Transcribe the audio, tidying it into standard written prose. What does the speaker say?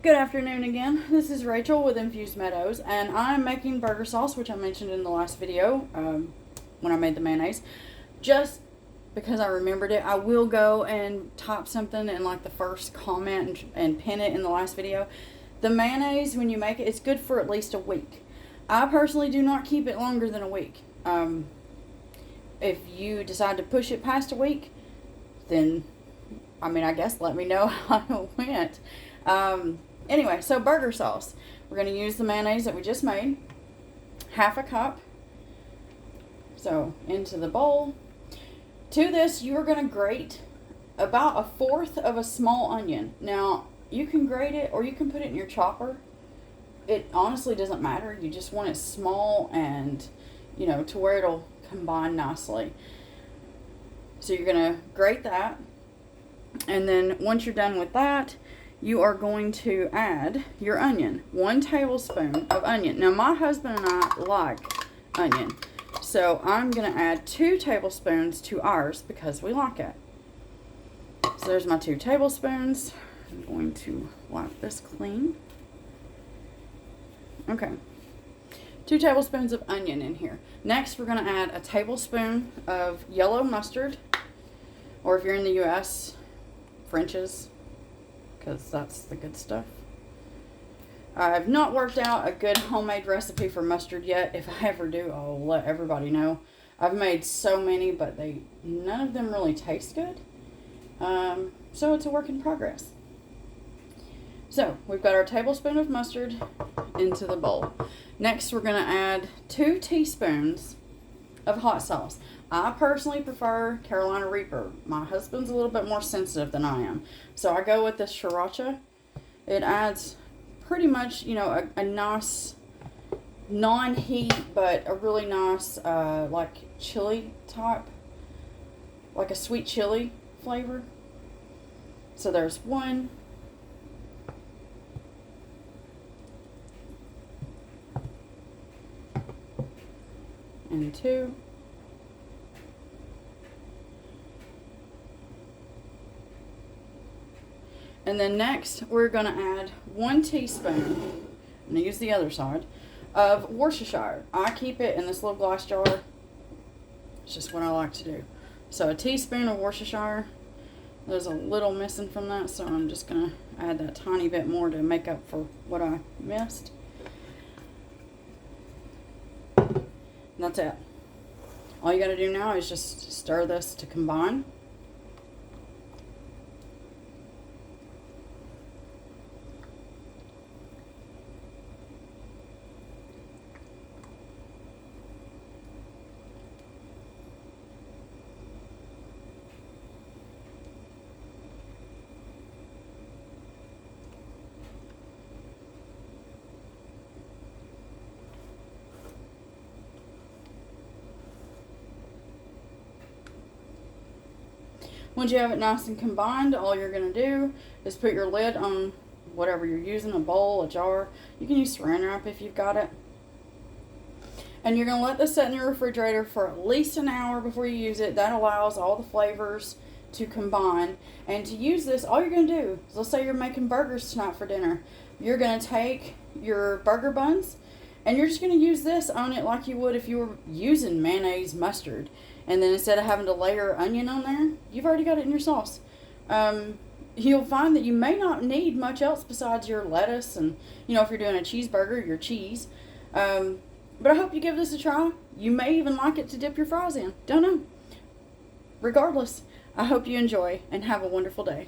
Good afternoon again. This is Rachel with Infused Meadows, and I'm making burger sauce, which I mentioned in the last video when I made the mayonnaise. Just because I remembered it, I will go and type something in like the first comment and pin it in the last video. The mayonnaise, when you make it, it's good for at least a week. I personally do not keep it longer than a week. If you decide to push it past a week, then, I guess let me know how it went. Anyway, so burger sauce. We're going to use the mayonnaise that we just made. Half a cup. So, into the bowl. To this, you're going to grate about 1/4 of a small onion. Now, you can grate it or you can put it in your chopper. It honestly doesn't matter. You just want it small and, to where it'll combine nicely. So, you're going to grate that. And then, once you're done with that, you are going to add your onion. 1 tablespoon of onion. Now, my husband and I like onion. So, I'm going to add 2 tablespoons to ours because we like it. So, there's my 2 tablespoons. I'm going to wipe this clean. Okay. 2 tablespoons of onion in here. Next, we're going to add a tablespoon of yellow mustard. Or if you're in the U.S., French's, because that's the good stuff. I've not worked out a good homemade recipe for mustard yet. If I ever do, I'll let everybody know. I've made so many, but none of them really taste good. So it's a work in progress. So we've got our tablespoon of mustard into the bowl. Next, we're going to add 2 teaspoons of hot sauce. I personally prefer Carolina Reaper. My husband's a little bit more sensitive than I am. So I go with this sriracha. It adds pretty much, a nice non-heat, but a really nice, like chili type, like a sweet chili flavor. So there's 1. And 2. And then next, we're going to add 1 teaspoon, I'm going to use the other side, of Worcestershire. I keep it in this little glass jar. It's just what I like to do. So a teaspoon of Worcestershire. There's a little missing from that, so I'm just going to add that tiny bit more to make up for what I missed. And that's it. All you got to do now is just stir this to combine. Once you have it nice and combined, all you're going to do is put your lid on whatever you're using, a bowl, a jar. You can use saran wrap if you've got it. And you're going to let this sit in your refrigerator for at least an hour before you use it. That allows all the flavors to combine. And to use this, all you're going to do is, let's say you're making burgers tonight for dinner. You're going to take your burger buns and you're just going to use this on it like you would if you were using mayonnaise mustard. And then instead of having to layer onion on there, you've already got it in your sauce. You'll find that you may not need much else besides your lettuce and, if you're doing a cheeseburger, your cheese. But I hope you give this a try. You may even like it to dip your fries in. Don't know. Regardless, I hope you enjoy and have a wonderful day.